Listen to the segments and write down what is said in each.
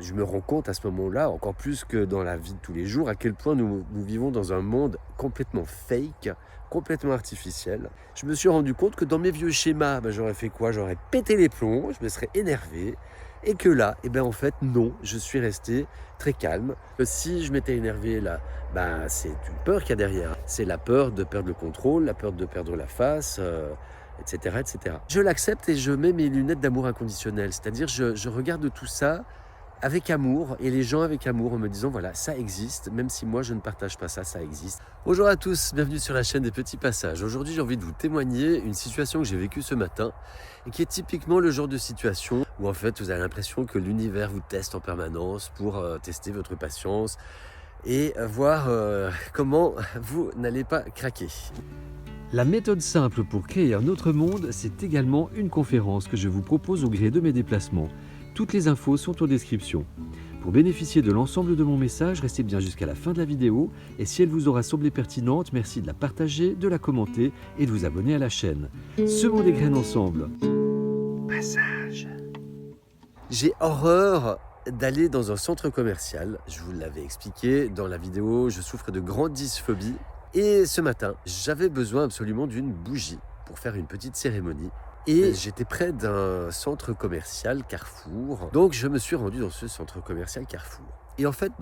Je me rends compte à ce moment-là, encore plus que dans la vie de tous les jours, à quel point nous vivons dans un monde complètement fake, complètement artificiel. Je me suis rendu compte que dans mes vieux schémas, j'aurais fait quoi? J'aurais pété les plombs, je me serais énervé. Et que là, en fait, non, je suis resté très calme. Si je m'étais énervé là, c'est une peur qu'il y a derrière. C'est la peur de perdre le contrôle, la peur de perdre la face, etc., etc. Je l'accepte et je mets mes lunettes d'amour inconditionnel. C'est-à-dire, je regarde tout ça avec amour et les gens avec amour en me disant voilà, ça existe, même si moi je ne partage pas ça, ça existe. Bonjour à tous, bienvenue sur la chaîne des petits passages. Aujourd'hui j'ai envie de vous témoigner une situation que j'ai vécue ce matin et qui est typiquement le genre de situation où en fait vous avez l'impression que l'univers vous teste en permanence pour tester votre patience et voir comment vous n'allez pas craquer. La méthode simple pour créer un autre monde, c'est également une conférence que je vous propose au gré de mes déplacements. Toutes les infos sont en description. Pour bénéficier de l'ensemble de mon message, restez bien jusqu'à la fin de la vidéo et si elle vous aura semblé pertinente, merci de la partager, de la commenter et de vous abonner à la chaîne. Semons des graines ensemble. Passage. J'ai horreur d'aller dans un centre commercial. Je vous l'avais expliqué dans la vidéo, je souffre de grande dysphobie. Et ce matin, j'avais besoin absolument d'une bougie pour faire une petite cérémonie. Et j'étais près d'un centre commercial Carrefour. Donc je me suis rendu dans ce centre commercial Carrefour. Et en fait,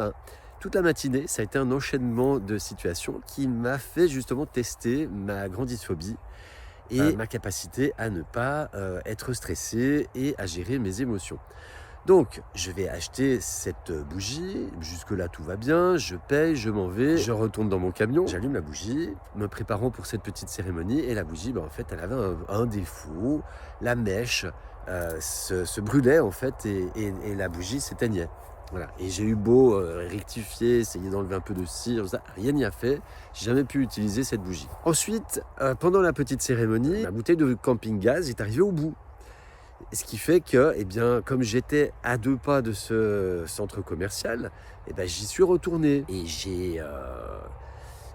toute la matinée, ça a été un enchaînement de situations qui m'a fait justement tester ma grandisphobie et ma capacité à ne pas être stressé et à gérer mes émotions. Donc, je vais acheter cette bougie, jusque-là tout va bien, je paye, je m'en vais, je retourne dans mon camion, j'allume la bougie, me préparant pour cette petite cérémonie, et la bougie, en fait, elle avait un défaut, la mèche se brûlait, en fait, et la bougie s'éteignait. Voilà. Et j'ai eu beau rectifier, essayer d'enlever un peu de cire, ça, rien n'y a fait, j'ai jamais pu utiliser cette bougie. Ensuite, pendant la petite cérémonie, ma bouteille de camping-gaz est arrivée au bout. Ce qui fait que, comme j'étais à 2 pas de ce centre commercial, j'y suis retourné. Et j'ai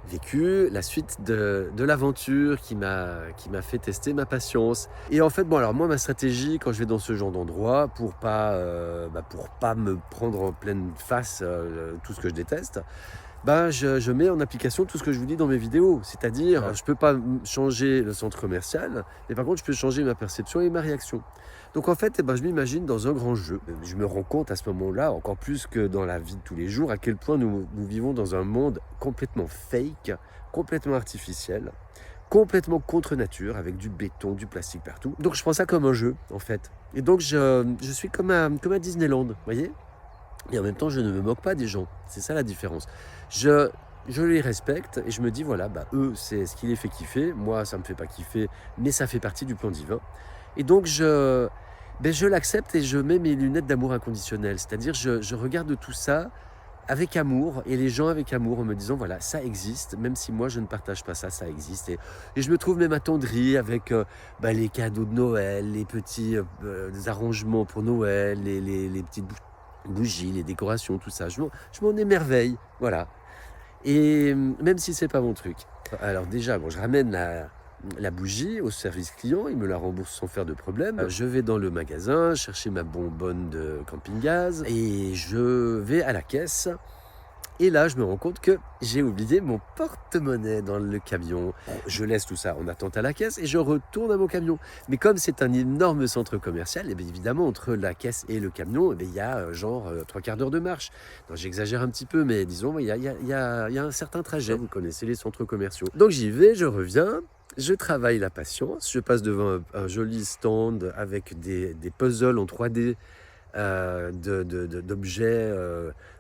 vécu la suite de l'aventure qui m'a fait tester ma patience. Et en fait, alors moi, ma stratégie quand je vais dans ce genre d'endroit, pour pas me prendre en pleine face tout ce que je déteste, je mets en application tout ce que je vous dis dans mes vidéos. C'est-à-dire, je ne peux pas changer le centre commercial, mais par contre, je peux changer ma perception et ma réaction. Donc en fait, je m'imagine dans un grand jeu. Je me rends compte à ce moment-là, encore plus que dans la vie de tous les jours, à quel point nous vivons dans un monde complètement fake, complètement artificiel, complètement contre nature, avec du béton, du plastique partout. Donc je prends ça comme un jeu, en fait. Et donc je suis comme à Disneyland, vous voyez ? Et en même temps, je ne me moque pas des gens. C'est ça la différence. Je les respecte et je me dis, voilà, eux, c'est ce qui les fait kiffer. Moi, ça ne me fait pas kiffer, mais ça fait partie du plan divin. Et donc, je l'accepte et je mets mes lunettes d'amour inconditionnel. C'est-à-dire, je regarde tout ça avec amour et les gens avec amour en me disant, voilà, ça existe, même si moi, je ne partage pas ça, ça existe. Et je me trouve même attendri avec les cadeaux de Noël, les petits arrangements pour Noël, les petites bougies, les décorations, tout ça. Je m'en émerveille, voilà. Et même si c'est pas mon truc. Alors déjà, je ramène la bougie au service client, il me la rembourse sans faire de problème. Je vais dans le magasin chercher ma bonbonne de camping-gaz et je vais à la caisse. Et là, je me rends compte que j'ai oublié mon porte-monnaie dans le camion. Je laisse tout ça en attente à la caisse et je retourne à mon camion. Mais comme c'est un énorme centre commercial, évidemment, entre la caisse et le camion, il y a 3/4 d'heure de marche. Non, j'exagère un petit peu, mais disons, il y a un certain trajet. Vous connaissez les centres commerciaux. Donc j'y vais, je reviens. Je travaille la patience, je passe devant un joli stand avec des puzzles en 3D d'objets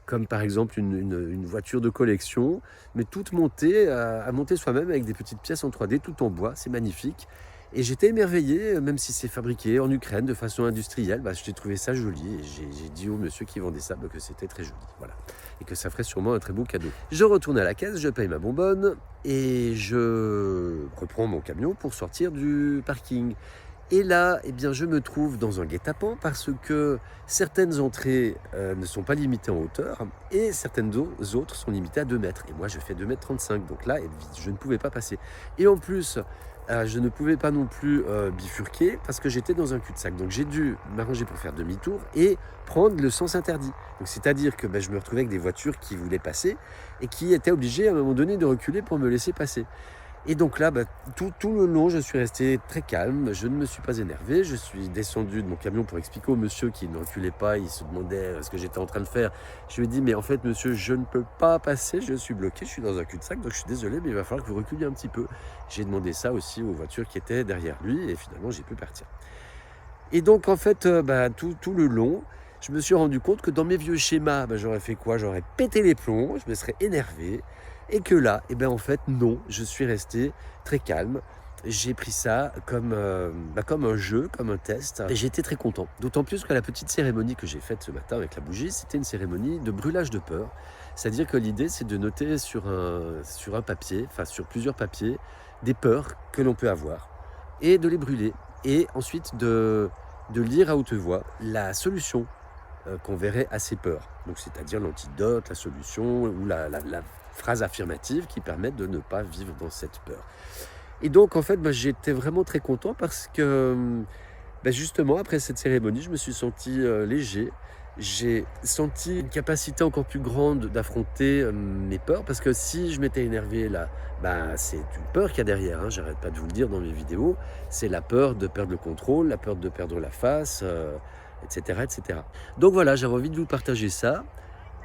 comme par exemple une voiture de collection, mais toute montée, à monter soi-même avec des petites pièces en 3D, tout en bois, c'est magnifique. Et j'étais émerveillé, même si c'est fabriqué en Ukraine de façon industrielle, j'ai trouvé ça joli et j'ai dit au monsieur qui vendait ça que c'était très joli, voilà, et que ça ferait sûrement un très beau cadeau. Je retourne à la caisse, je paye ma bonbonne et je reprends mon camion pour sortir du parking. Et là, je me trouve dans un guet-apens parce que certaines entrées ne sont pas limitées en hauteur et certaines autres sont limitées à 2 mètres. Et moi, je fais 2,35 m. Donc là, je ne pouvais pas passer. Et en plus, je ne pouvais pas non plus bifurquer parce que j'étais dans un cul-de-sac. Donc j'ai dû m'arranger pour faire demi-tour et prendre le sens interdit. Donc c'est-à-dire que je me retrouvais avec des voitures qui voulaient passer et qui étaient obligées à un moment donné de reculer pour me laisser passer. Et donc là, tout le long, je suis resté très calme, je ne me suis pas énervé, je suis descendu de mon camion pour expliquer au monsieur qui ne reculait pas, il se demandait ce que j'étais en train de faire. Je lui ai dit, mais en fait monsieur, je ne peux pas passer, je suis bloqué, je suis dans un cul-de-sac, donc je suis désolé, mais il va falloir que vous reculiez un petit peu. J'ai demandé ça aussi aux voitures qui étaient derrière lui, et finalement j'ai pu partir. Et donc en fait, tout le long, je me suis rendu compte que dans mes vieux schémas, j'aurais fait quoi? J'aurais pété les plombs, je me serais énervé. Et que là, en fait, non, je suis resté très calme. J'ai pris ça comme un jeu, comme un test. Et j'étais très content. D'autant plus que la petite cérémonie que j'ai faite ce matin avec la bougie, c'était une cérémonie de brûlage de peur. C'est-à-dire que l'idée, c'est de noter sur un papier, enfin sur plusieurs papiers, des peurs que l'on peut avoir et de les brûler. Et ensuite de lire à haute voix la solution qu'on verrait à ces peurs. Donc c'est-à-dire l'antidote, la solution ou la phrases affirmatives qui permettent de ne pas vivre dans cette peur. Et donc en fait, j'étais vraiment très content parce que justement après cette cérémonie, je me suis senti léger. J'ai senti une capacité encore plus grande d'affronter mes peurs parce que si je m'étais énervé là, c'est une peur qu'il y a derrière, hein, j'arrête pas de vous le dire dans mes vidéos, c'est la peur de perdre le contrôle, la peur de perdre la face, etc., etc. Donc voilà, j'avais envie de vous partager ça.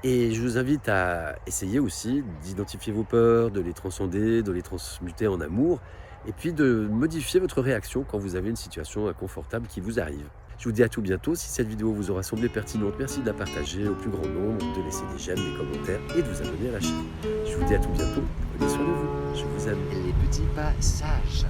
Et je vous invite à essayer aussi d'identifier vos peurs, de les transcender, de les transmuter en amour, et puis de modifier votre réaction quand vous avez une situation inconfortable qui vous arrive. Je vous dis à tout bientôt. Si cette vidéo vous aura semblé pertinente, merci de la partager au plus grand nombre, de laisser des j'aime, des commentaires et de vous abonner à la chaîne. Je vous dis à tout bientôt. Prenez soin de vous. Je vous aime. Les petits passages.